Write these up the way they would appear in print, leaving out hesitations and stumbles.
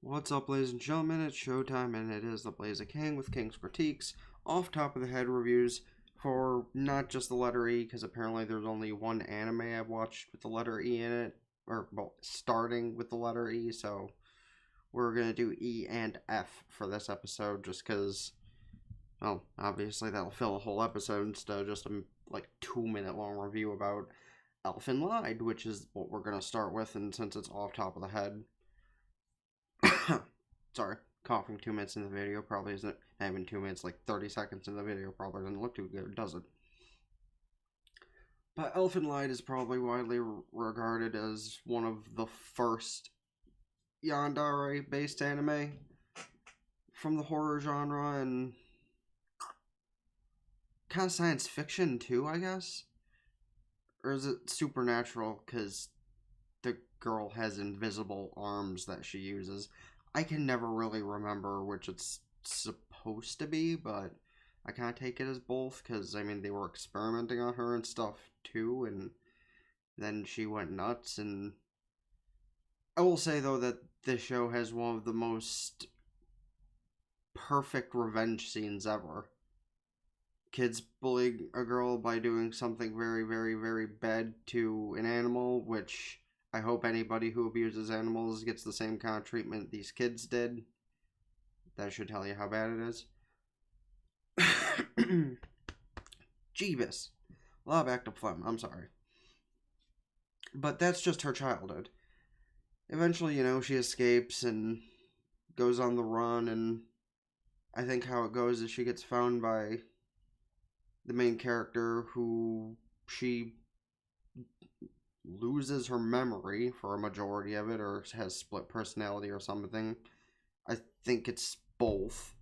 What's up, ladies and gentlemen? It's showtime, and it is the Blaze of King with King's Critiques, off top of the head reviews for not just the letter E, because apparently there's only one anime I've watched with the letter E in it, or well, starting with the letter E, so we're gonna do E and F for this episode, just because, well, obviously that'll fill a whole episode instead of just a 2-minute long review about Kaleid, which is what we're gonna start with, and since it's off top of the head. Sorry, coughing 2 minutes in the video probably isn't having 2 minutes, 30 seconds in the video probably doesn't look too good, does it? But Kaleid is probably widely regarded as one of the first yandere based anime from the horror genre, and kind of science fiction too, I guess? Or is it supernatural because the girl has invisible arms that she uses? I can never really remember which it's supposed to be, but I kind of take it as both because, I mean, they were experimenting on her and stuff too, and then she went nuts. And I will say, though, that this show has one of the most perfect revenge scenes ever. Kids bullying a girl by doing something very, very, very bad to an animal, which I hope anybody who abuses animals gets the same kind of treatment these kids did. That should tell you how bad it is. Jeebus. A lot of active phlegm, I'm sorry. But that's just her childhood. Eventually, she escapes and goes on the run, and I think how it goes is she gets found by the main character, who she loses her memory for a majority of it, or has split personality or something. I think it's both.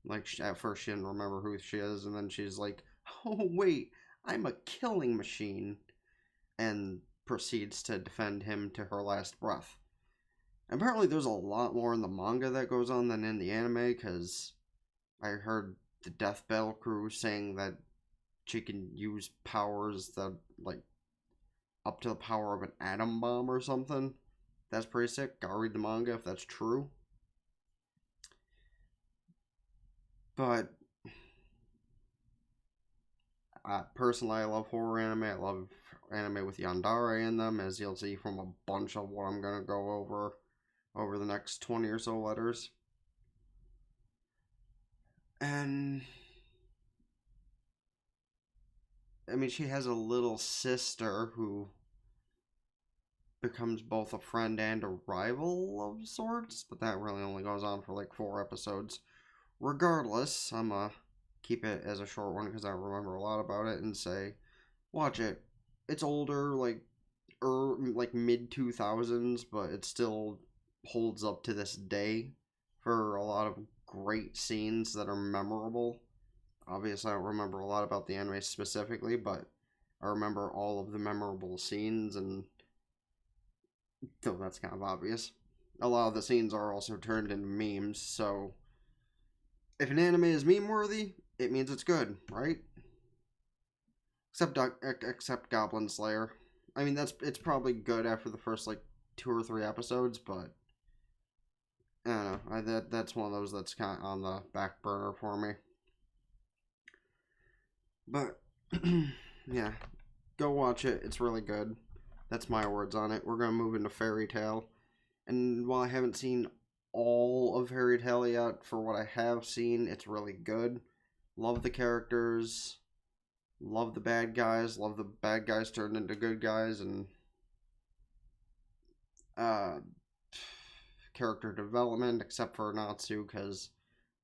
At first she didn't remember who she is, and then she's like, oh wait, I'm a killing machine, and proceeds to defend him to her last breath. Apparently there's a lot more in the manga that goes on than in the anime, because I heard the Death Battle crew saying that she can use powers that, up to the power of an atom bomb or something. That's pretty sick. Gotta read the manga if that's true. But personally, I love horror anime. I love anime with yandere in them, as you'll see from a bunch of what I'm gonna go over the next 20 or so letters. And I mean, she has a little sister who becomes both a friend and a rival of sorts, but that really only goes on for 4 episodes. Regardless, I'm gonna keep it as a short one because I remember a lot about it, and say, watch it. It's older, mid 2000s, but it still holds up to this day for a lot of great scenes that are memorable. Obviously, I don't remember a lot about the anime specifically, but I remember all of the memorable scenes, and though that's kind of obvious, a lot of the scenes are also turned into memes, so if an anime is meme worthy, it means it's good, right? Except Goblin Slayer. I mean, it's probably good after the first 2 or 3 episodes, but I don't know. That's one of those that's kind of on the back burner for me. But yeah, go watch it. It's really good. That's my words on it. We're gonna move into Fairy Tail, and while I haven't seen all of Fairy Tail yet, for what I have seen, it's really good. Love the characters. Love the bad guys. Love the bad guys turned into good guys, and character development, except for Natsu, because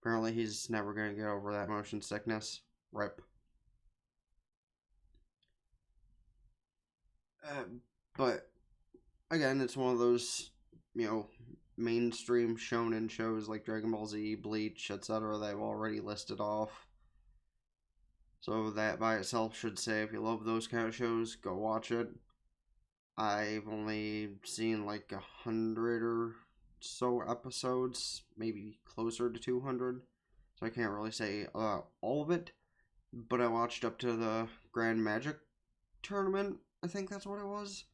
apparently he's never going to get over that motion sickness. Rip. But again, it's one of those, mainstream shonen shows like Dragon Ball Z, Bleach, etc. that I've already listed off. So that by itself should say, if you love those kind of shows, go watch it. I've only seen 100 or so episodes, maybe closer to 200, so I can't really say all of it, but I watched up to the Grand Magic tournament, I think that's what it was,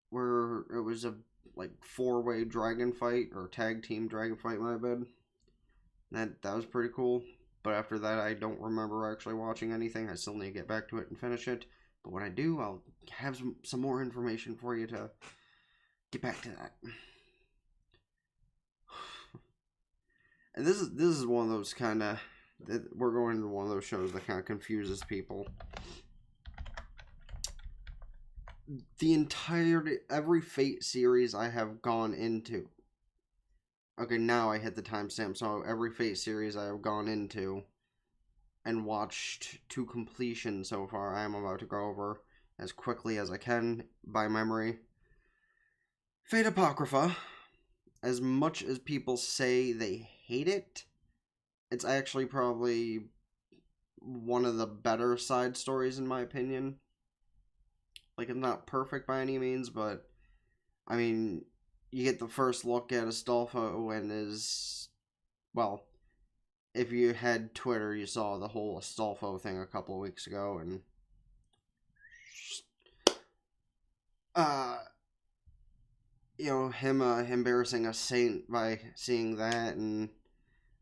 where it was like 4-way dragon fight, or tag team dragon fight, my bad. That was pretty cool. But after that, I don't remember actually watching anything. I still need to get back to it and finish it. But when I do, I'll have some more information for you to get back to that. And this is one of those kind of, we're going into one of those shows that kind of confuses people. Every Fate series I have gone into. Okay, now I hit the timestamp, so every Fate series I have gone into and watched to completion so far, I am about to go over as quickly as I can by memory. Fate Apocrypha, as much as people say they hate it, it's actually probably one of the better side stories in my opinion. Like, it's not perfect by any means, but I mean, you get the first look at Astolfo and well, if you had Twitter, you saw the whole Astolfo thing a couple of weeks ago, and him embarrassing a saint by seeing that and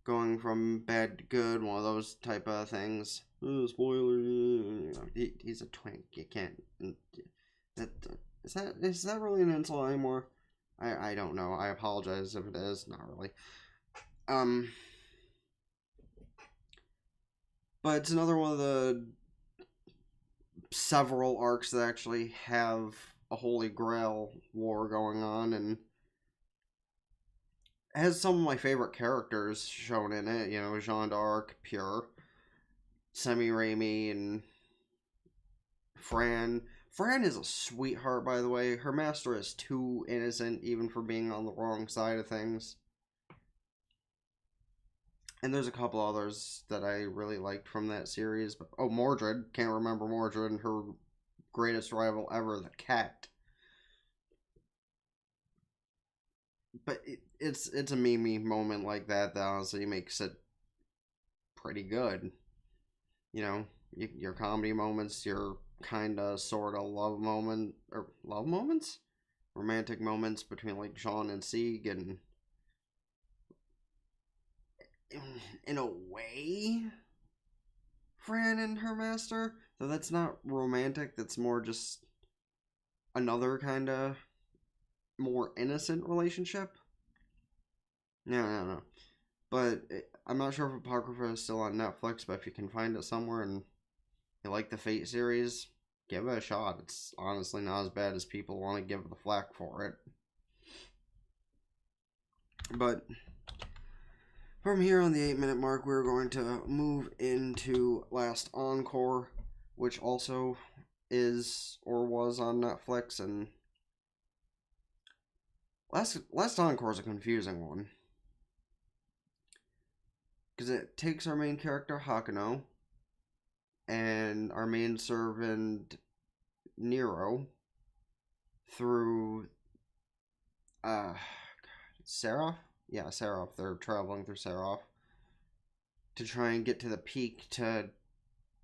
going from bad to good, one of those type of things. Spoiler. He's a twink. You can't. Is that really an insult anymore? I don't know. I apologize if it is. Not really. But it's another one of the several arcs that actually have a Holy Grail war going on, and has some of my favorite characters shown in it. Jeanne d'Arc, Pure, Semi-Raimi, and Fran. Fran is a sweetheart, by the way. Her master is too innocent, even for being on the wrong side of things. And there's a couple others that I really liked from that series. But, Mordred. Can't remember Mordred and her greatest rival ever, the cat. But it's a meme moment like that honestly makes it pretty good. Your comedy moments, your kind of sort of love moments? Romantic moments between like Jean and Sieg, and in a way, Fran and her master. Though that's not romantic, that's more just another kind of more innocent relationship. No. But I'm not sure if Apocrypha is still on Netflix, but if you can find it somewhere and you like the Fate series, give it a shot. It's honestly not as bad as people want to give the flack for it. But from here on the 8-minute mark, we're going to move into Last Encore, which also is or was on Netflix. And Last Encore is a confusing one, because it takes our main character Hakuno and our main servant Nero through Seraph? Yeah, Seraph. They're traveling through Seraph to try and get to the peak to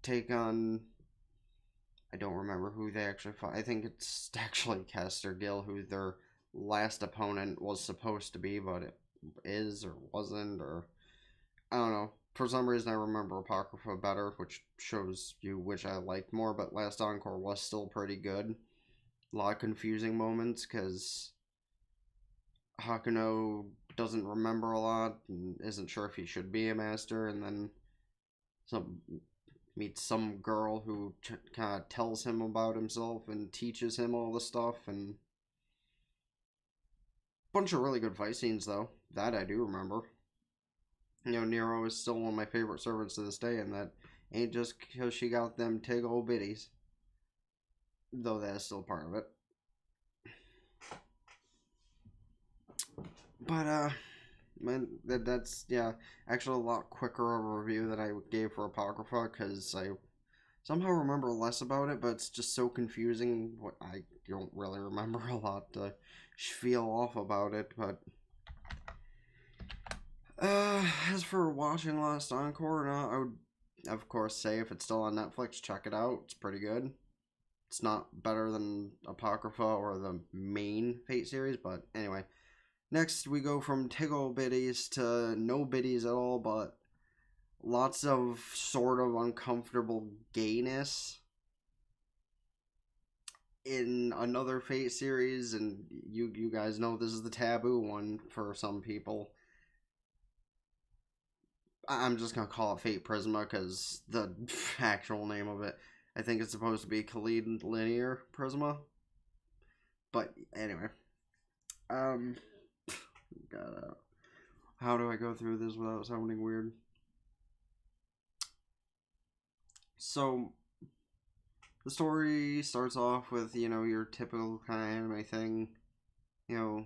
take on, I don't remember who they actually fought. I think it's actually Caster Gill, who their last opponent was supposed to be, but it is or wasn't, or I don't know. For some reason, I remember Apocrypha better, which shows you which I liked more, but Last Encore was still pretty good. A lot of confusing moments, because Hakuno doesn't remember a lot, and isn't sure if he should be a master, and then meets some girl who kind of tells him about himself and teaches him all the stuff, and bunch of really good fight scenes, though. That I do remember. Nero is still one of my favorite servants to this day, and that ain't just because she got them tig old bitties. Though that is still part of it. But, man, that's, actually a lot quicker of a review than I gave for Apocrypha, because I somehow remember less about it, but it's just so confusing. I don't really remember a lot to feel off about it, but as for watching Last Encore, I would, of course, say if it's still on Netflix, check it out. It's pretty good. it's not better than Apocrypha or the main Fate series, but anyway. Next, we go from tickle biddies to no biddies at all, but lots of sort of uncomfortable gayness in another Fate series, and you guys know this is the taboo one for some people. I'm just gonna call it Fate Prisma because the actual name of it, I think it's supposed to be Kaleid Linear Prisma. But anyway, gotta, how do I go through this without sounding weird? So the story starts off with, your typical kind of anime thing. A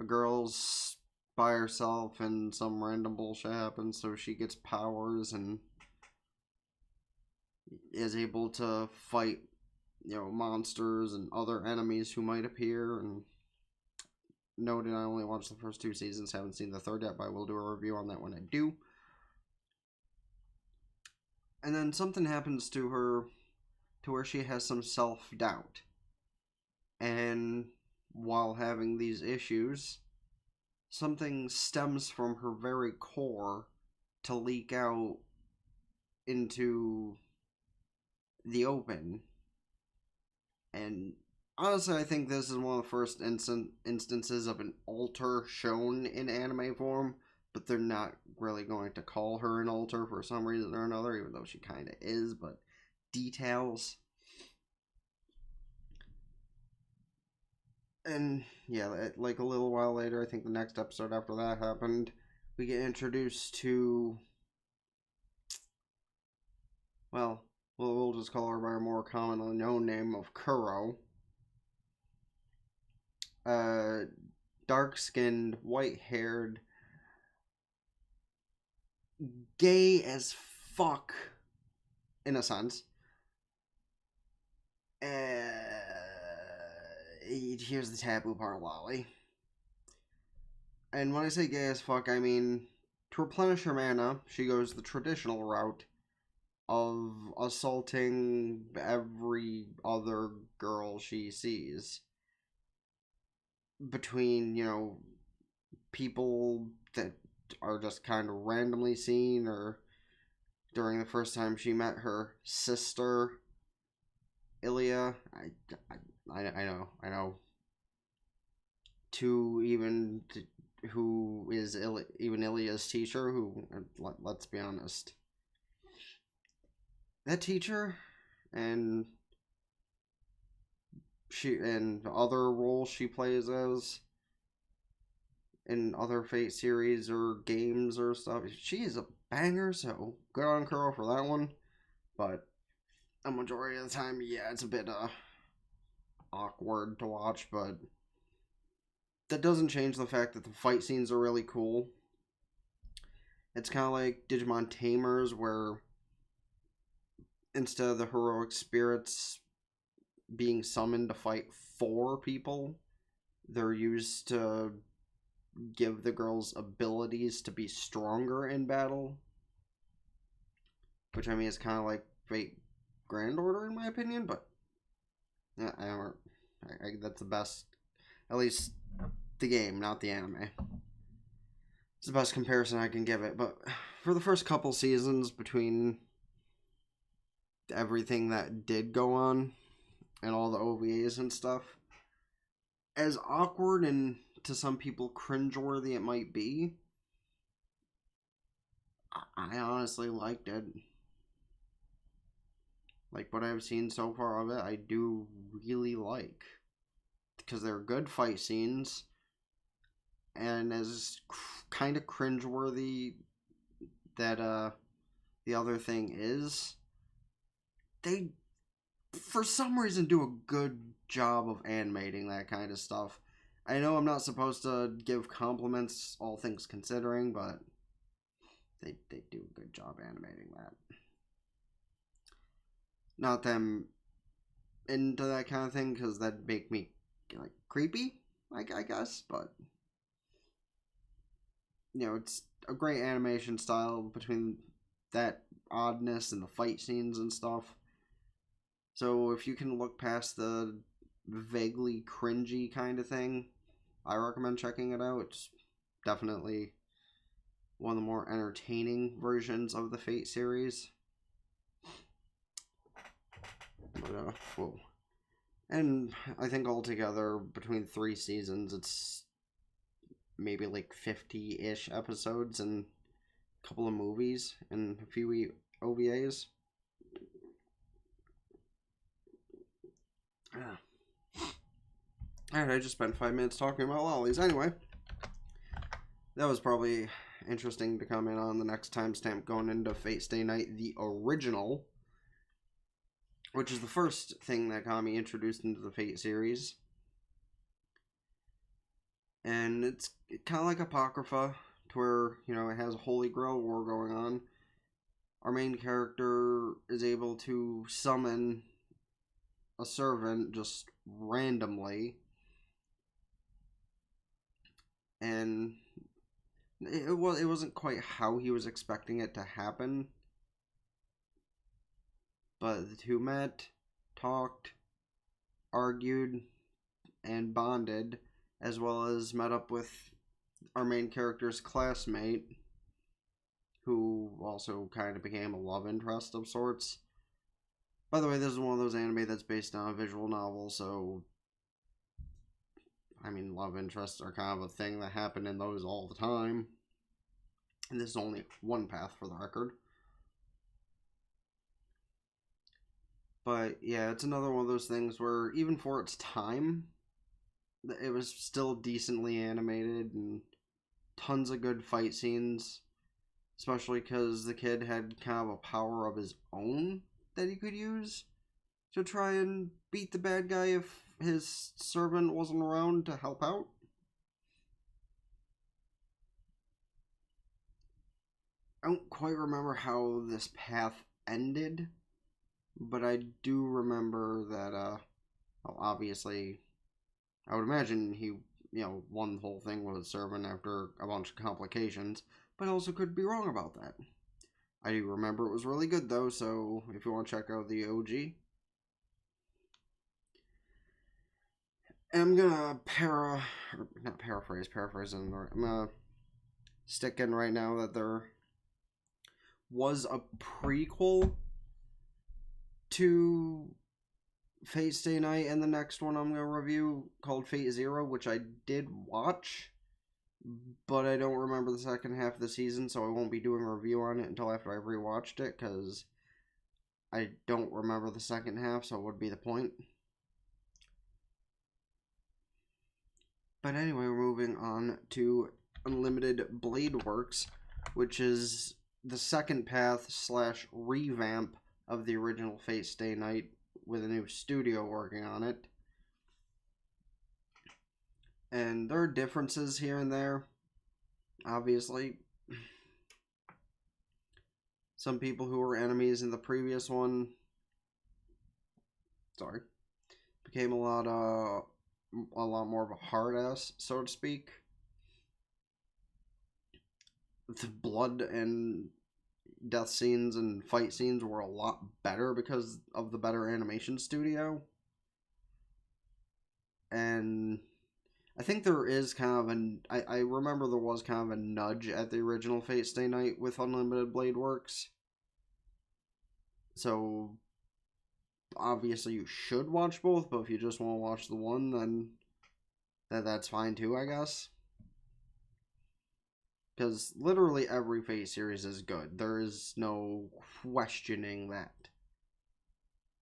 girl's by herself and some random bullshit happens, so she gets powers and is able to fight, monsters and other enemies who might appear. And noted, I only watched the first 2 seasons, haven't seen the third yet, but I will do a review on that when I do. And then something happens to her to where she has some self-doubt. And while having these issues, something stems from her very core to leak out into the open. And honestly, I think this is one of the first instances of an alter shown in anime form, but they're not really going to call her an alter for some reason or another, even though she kind of is, but details. And yeah, like a little while later, I think the next episode after that happened, we get introduced to, well, we'll just call her by her more commonly known name of Kuro. Dark-skinned, white-haired, gay as fuck, in a sense. Here's the taboo part, Lolly. And when I say gay as fuck, I mean, to replenish her mana, she goes the traditional route of assaulting every other girl she sees. Between, people that are just kind of randomly seen, or during the first time she met her sister, Ilya. I know. To even who is even Ilya's teacher, who, let's be honest, that teacher and she and other roles she plays as in other Fate series or games or stuff, she is a banger, so good on Kuro for that one. But a majority of the time, yeah, it's a bit awkward to watch, but that doesn't change the fact that the fight scenes are really cool. It's kind of like Digimon Tamers, where instead of the heroic spirits being summoned to fight for people, they're used to give the girls abilities to be stronger in battle. Which, I mean, is kind of like Fate Grand Order, in my opinion, but yeah, that's the best. At least the game, not the anime. It's the best comparison I can give it. But for the first couple seasons, between everything that did go on and all the OVAs and stuff, as awkward and to some people cringeworthy it might be, I honestly liked it. Like, what I've seen so far of it, I do really like. Because they're good fight scenes, and as kind of cringeworthy that the other thing is, they for some reason do a good job of animating that kind of stuff. I know I'm not supposed to give compliments, all things considering, but they do a good job animating that. Not them into that kind of thing, because that'd make me like creepy, I guess, but it's a great animation style between that oddness and the fight scenes and stuff. So if you can look past the vaguely cringy kind of thing, I recommend checking it out. It's definitely one of the more entertaining versions of the Fate series. But, whoa. And I think altogether, between 3 seasons, it's maybe like 50-ish episodes and a couple of movies and a few OVAs. Alright, I just spent 5 minutes talking about lollies. Anyway, that was probably interesting to comment on. The next timestamp going into Fate Stay Night, the original, which is the first thing that got me introduced into the Fate series. And it's kind of like Apocrypha, to where, you know, it has a Holy Grail war going on. Our main character is able to summon a servant just randomly. And it wasn't quite how he was expecting it to happen. But the two met, talked, argued, and bonded, as well as met up with our main character's classmate, who also kind of became a love interest of sorts. By the way, this is one of those anime that's based on a visual novel, so I mean, love interests are kind of a thing that happen in those all the time. And this is only one path, for the record. But yeah, it's another one of those things where, even for its time, it was still decently animated and tons of good fight scenes. Especially because the kid had kind of a power of his own that he could use to try and beat the bad guy if his servant wasn't around to help out. I don't quite remember how this path ended, but I do remember that, well, obviously, I would imagine he, won the whole thing with his servant after a bunch of complications, but I also could be wrong about that. I do remember it was really good, though, so if you want to check out the OG. I'm gonna paraphrase, I'm gonna stick in right now that there was a prequel to Fate Stay Night, and the next one I'm gonna review called Fate Zero, which I did watch, but I don't remember the second half of the season, so I won't be doing a review on it until after I've rewatched it, because I don't remember the second half, so it would be the point. But anyway, we're moving on to Unlimited Blade Works, which is the second path / revamp of the original Fate Stay Night with a new studio working on it. And there are differences here and there, obviously. Some people who were enemies in the previous one, became a lot more of a hard ass, so to speak. The blood and death scenes and fight scenes were a lot better because of the better animation studio. And I think there is kind of I remember there was kind of a nudge at the original Fate Stay Night with Unlimited Blade Works. So obviously you should watch both, but if you just want to watch the one, then that's fine too, I guess. Because literally every Fate series is good. There is no questioning that.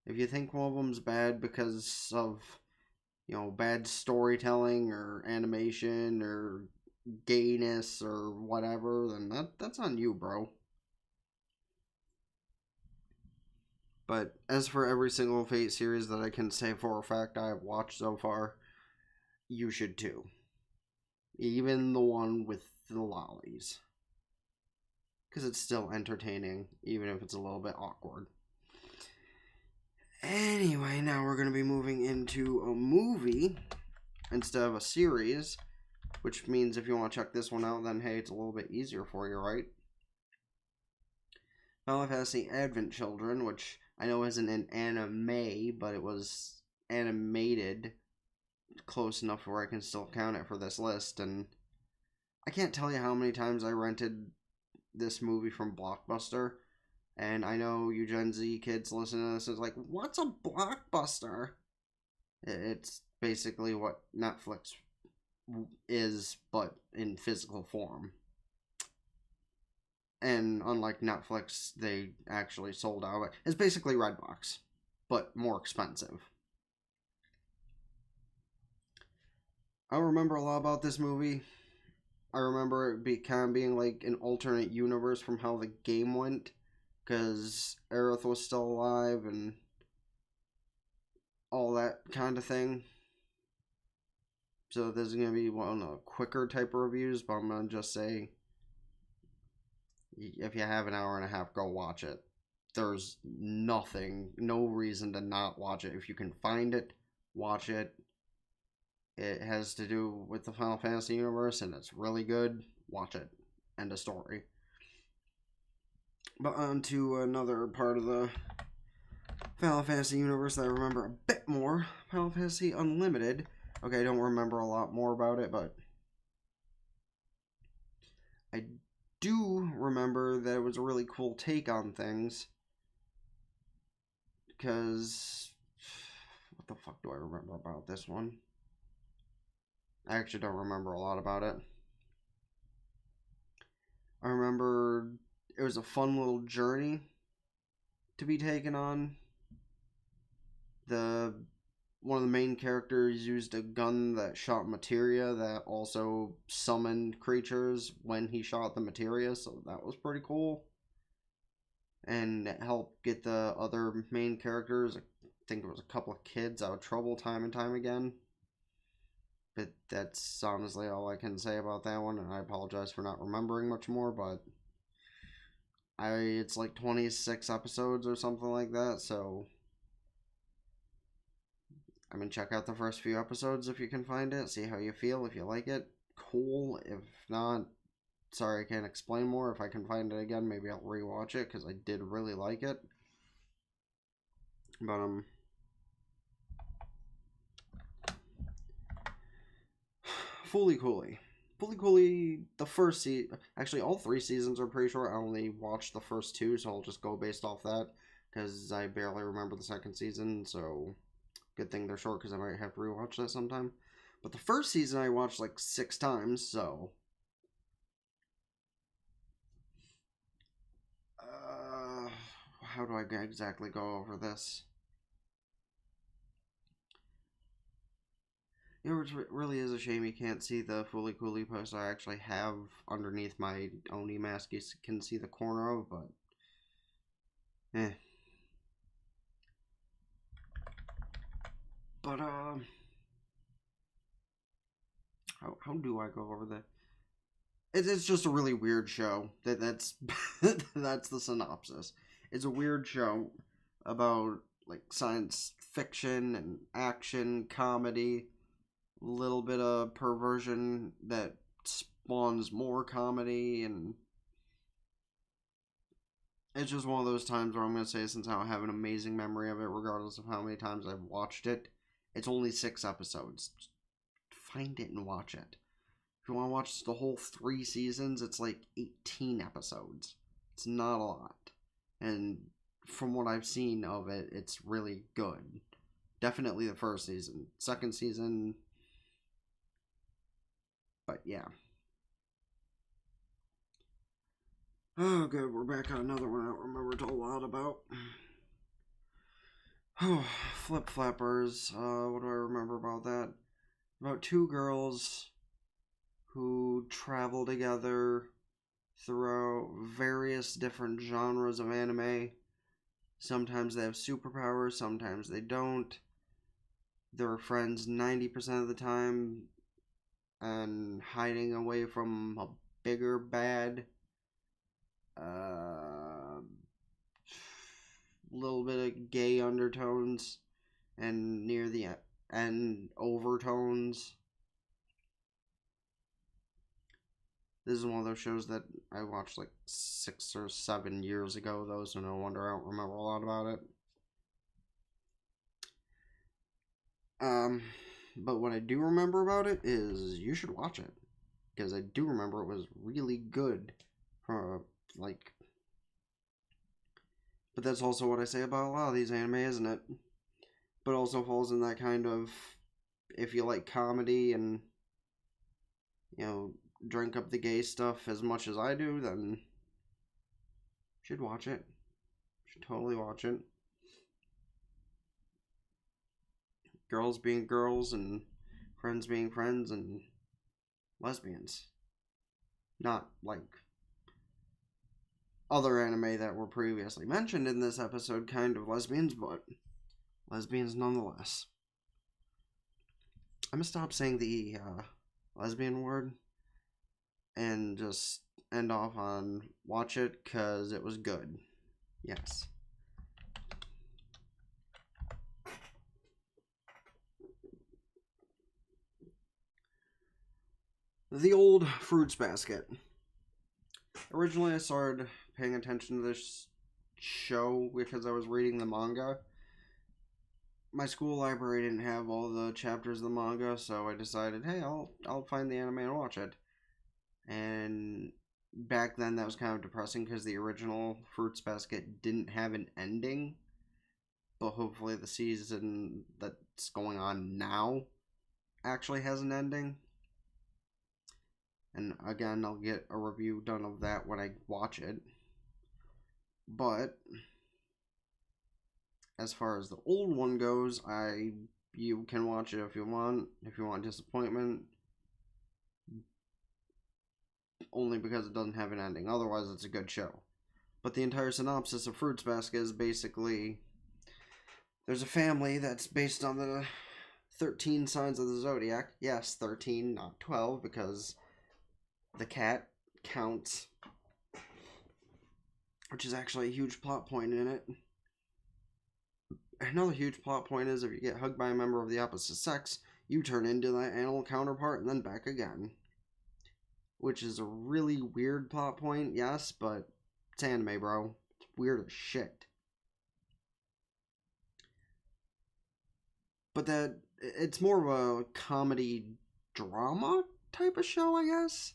If you think one of them's bad because of, bad storytelling or animation or gayness or whatever, then that's on you, bro. But as for every single Fate series that I can say for a fact I've watched so far, you should too. Even the one with the lollies. Because it's still entertaining, even if it's a little bit awkward. Anyway, now we're going to be moving into a movie instead of a series, which means if you want to check this one out, then hey, it's a little bit easier for you, right? FF7 Advent Children, which I know it isn't an anime, but it was animated close enough where I can still count it for this list. And I can't tell you how many times I rented this movie from Blockbuster. And I know you Gen Z kids listening to this is like, what's a Blockbuster? It's basically what Netflix is, but in physical form. And unlike Netflix, they actually sold out. It's basically Redbox, but more expensive. I don't remember a lot about this movie. I remember it kind of being like an alternate universe from how the game went, because Aerith was still alive and all that kind of thing. So this is going to be one of the quicker type of reviews, but I'm going to just say, if you have an hour and a half, go watch it. There's no reason to not watch it. If you can find it, watch it. It has to do with the Final Fantasy universe, and it's really good. Watch it. End of story. But on to another part of the Final Fantasy universe that I remember a bit more. Final Fantasy Unlimited. Okay, I don't remember a lot more about it, but I do remember that it was a really cool take on things. Because, what the fuck do I remember about this one? I actually don't remember a lot about it. I remember it was a fun little journey to be taken on. One of the main characters used a gun that shot materia that also summoned creatures when he shot the materia, so that was pretty cool. And it helped get the other main characters, I think it was a couple of kids, out of trouble time and time again. But that's honestly all I can say about that one, and I apologize for not remembering much more, but it's like 26 episodes or something like that, so I mean, check out the first few episodes if you can find it, see how you feel. If you like it, cool. If not, sorry I can't explain more. If I can find it again, maybe I'll rewatch it, because I did really like it. But Fully Cooley. Fully Cooley, the first season, actually all 3 seasons are pretty short. I only watched the first 2, so I'll just go based off that, because I barely remember the second season, so good thing they're short, because I might have to rewatch that sometime. But the first season I watched like 6 times, so how do I exactly go over this? You know, it really is a shame you can't see the Fully Cooley post I actually have underneath my Oni mask. You can see the corner of, but eh. But how do I go over that? It's just a really weird show. That's that's the synopsis. It's a weird show about like science fiction and action comedy, a little bit of perversion that spawns more comedy, and it's just one of those times where I'm going to say, since I have an amazing memory of it, regardless of how many times I've watched it, it's only 6 episodes. Just find it and watch it. If you want to watch the whole 3 seasons, it's like 18 episodes. It's not a lot. And from what I've seen of it, it's really good. Definitely the first season. Second season, but yeah. Oh, good. We're back on another one I don't remember a whole lot about. Oh, Flip Flappers. What do I remember about that? About 2 girls who travel together throughout various different genres of anime. Sometimes they have superpowers, sometimes they don't. They're friends 90% of the time and hiding away from a bigger bad. Little bit of gay undertones and near the end overtones. This is one of those shows that I watched like 6 or 7 years ago, though, so no wonder I don't remember a lot about it. But what I do remember about it is you should watch it, because I do remember it was really good. Like, but that's also what I say about a lot of these anime, isn't it? But also falls in that kind of, if you like comedy and, drink up the gay stuff as much as I do, then you should watch it. You should totally watch it. Girls being girls and friends being friends and lesbians. Not like other anime that were previously mentioned in this episode, kind of lesbians, but lesbians nonetheless. I'm gonna stop saying the lesbian word and just end off on watch it because it was good. Yes. The Old Fruits Basket. Originally, I started paying attention to this show because I was reading the manga. My school library didn't have all the chapters of the manga, so I decided, hey, I'll find the anime and watch it. And back then, that was kind of depressing because the original Fruits Basket didn't have an ending. But hopefully, the season that's going on now actually has an ending. And again, I'll get a review done of that when I watch it. But as far as the old one goes, you can watch it if you want. If you want disappointment, only because it doesn't have an ending. Otherwise, it's a good show. But the entire synopsis of Fruits Basket is basically there's a family that's based on the 13 signs of the zodiac. Yes, 13, not 12, because the cat counts, which is actually a huge plot point in it. Another huge plot point is if you get hugged by a member of the opposite sex, you turn into that animal counterpart and then back again. Which is a really weird plot point, yes, but it's anime, bro. It's weird as shit. But it's more of a comedy drama type of show, I guess.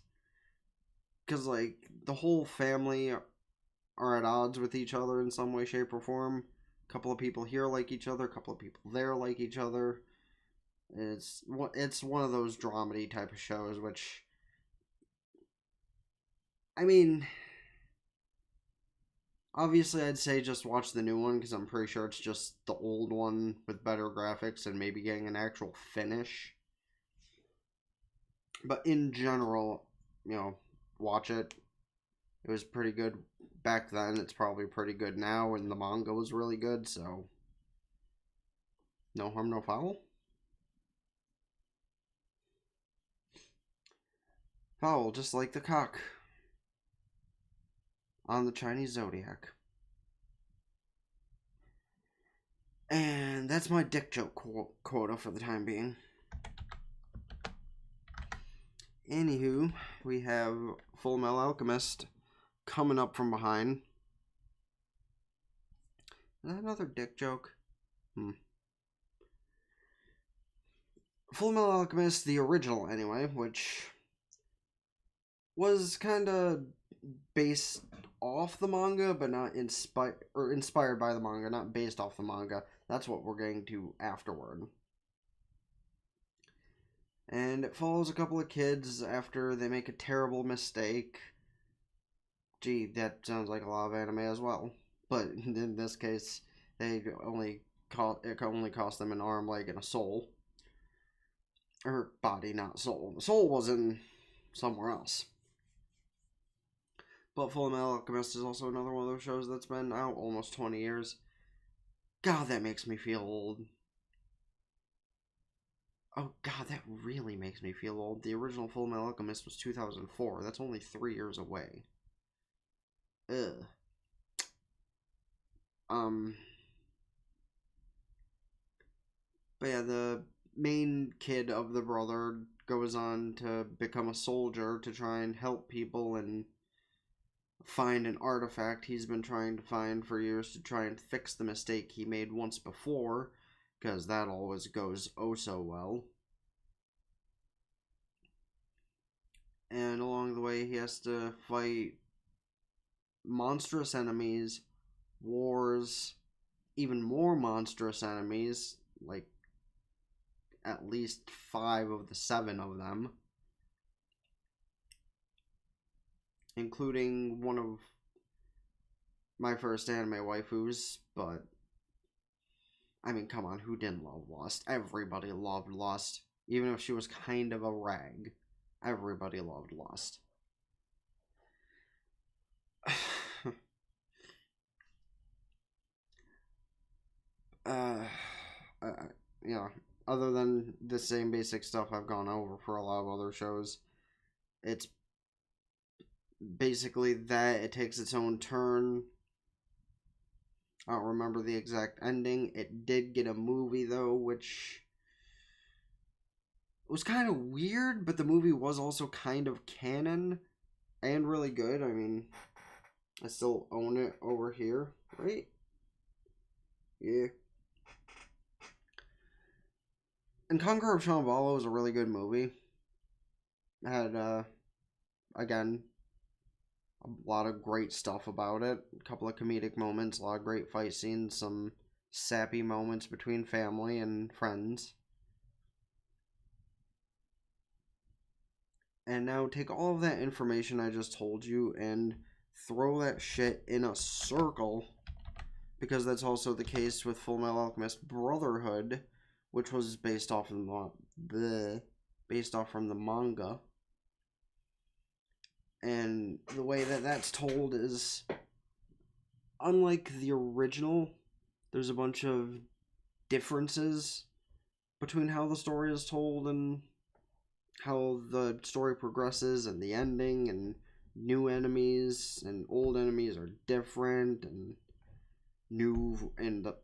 Because, like, the whole family are at odds with each other in some way, shape, or form. A couple of people here like each other, a couple of people there like each other. It's one of those dramedy type of shows, which, I mean, obviously I'd say just watch the new one because I'm pretty sure it's just the old one with better graphics and maybe getting an actual finish. But in general, watch it. It was pretty good back then. It's probably pretty good now, and the manga was really good, so no harm, no foul. Foul, just like the cock on the Chinese zodiac. And that's my dick joke quota for the time being. Anywho, we have Full Metal Alchemist coming up from behind. Is that another dick joke? Full Metal Alchemist, the original anyway, which was kind of based off the manga, but not inspired by the manga, not based off the manga. That's what we're getting to afterward. And it follows a couple of kids after they make a terrible mistake. Gee, that sounds like a lot of anime as well. But in this case, it only cost them an arm, leg, and a soul. Or body, not soul. The soul was in somewhere else. But Full Metal Alchemist is also another one of those shows that's been out almost 20 years. God, that makes me feel old. Oh god, that really makes me feel old. The original Full Metal Alchemist was 2004. That's only 3 years away. Ugh. But yeah, the main kid of the brother goes on to become a soldier to try and help people and find an artifact he's been trying to find for years to try and fix the mistake he made once before because that always goes oh so well. And along the way, he has to fight monstrous enemies, wars, even more monstrous enemies, like at least 5 of the 7 of them, including one of my first anime waifus, but I mean, come on, who didn't love Lust? Everybody loved Lust, even if she was kind of a rag. Everybody loved Lust. uh, you know, other than the same basic stuff I've gone over for a lot of other shows, it's basically that it takes its own turn. I don't remember the exact ending. It did get a movie, though, which was kind of weird, but the movie was also kind of canon and really good. I mean, I still own it over here, right? Yeah. And Conqueror of Shambhala was a really good movie. It had, again, a lot of great stuff about it. A couple of comedic moments, a lot of great fight scenes, some sappy moments between family and friends. And now take all of that information I just told you and throw that shit in a circle, because that's also the case with Fullmetal Alchemist Brotherhood, which was based off from the manga. And the way that that's told is, unlike the original, there's a bunch of differences between how the story is told and how the story progresses and the ending, and new enemies and old enemies are different, and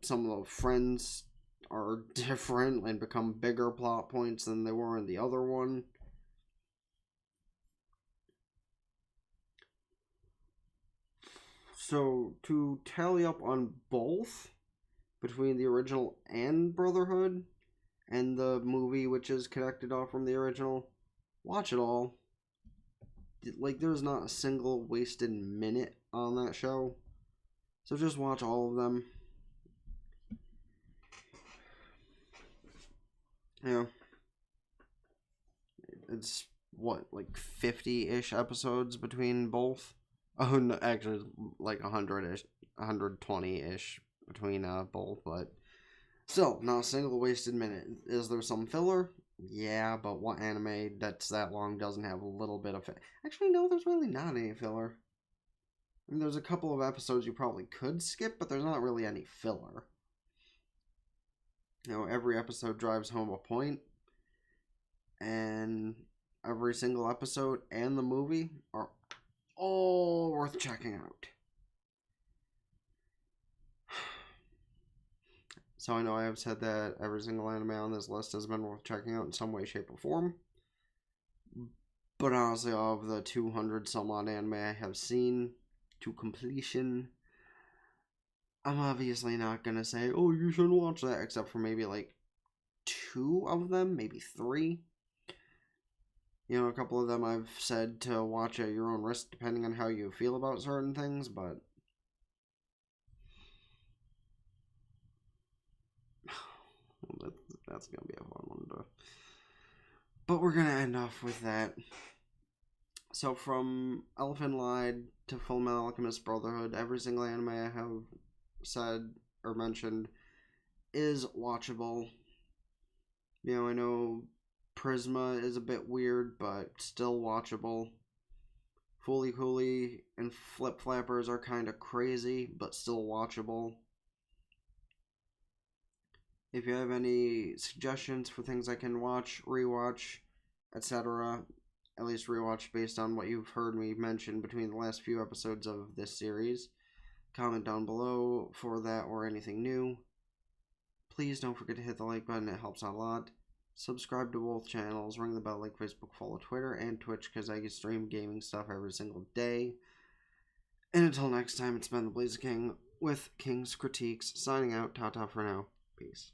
some of the friends are different and become bigger plot points than they were in the other one. So, to tally up on both, between the original and Brotherhood, and the movie which is connected off from the original, watch it all. Like, there's not a single wasted minute on that show. So just watch all of them. Yeah. It's, what, like 50-ish episodes between both? Oh, no, actually, like 100-ish, 120-ish between both, but still, not a single wasted minute. Is there some filler? Yeah, but what anime that's that long doesn't have a little bit of it? Actually, no, there's really not any filler. I mean, there's a couple of episodes you probably could skip, but there's not really any filler. You know, every episode drives home a point, and every single episode and the movie are all worth checking out. So I know I have said that every single anime on this list has been worth checking out in some way, shape, or form. But honestly, of the 200 some odd anime I have seen to completion, I'm obviously not going to say, oh, you shouldn't watch that, except for maybe like 2 of them, maybe 3. You know, a couple of them I've said to watch at your own risk, depending on how you feel about certain things, but that's going to be a fun one to... But we're going to end off with that. So from Elephant Lied to Fullmetal Alchemist Brotherhood, every single anime I have said or mentioned is watchable. You know, I know Prisma is a bit weird, but still watchable. Fooly Cooly and Flip Flappers are kind of crazy, but still watchable. If you have any suggestions for things I can watch, rewatch, etc., at least rewatch based on what you've heard me mention between the last few episodes of this series, comment down below for that or anything new. Please don't forget to hit the like button, it helps out a lot. Subscribe to both channels, ring the bell like Facebook, follow Twitter and Twitch, because I stream gaming stuff every single day. And until next time, it's been the Blaze King with King's Critiques, signing out. Ta-ta for now. Peace.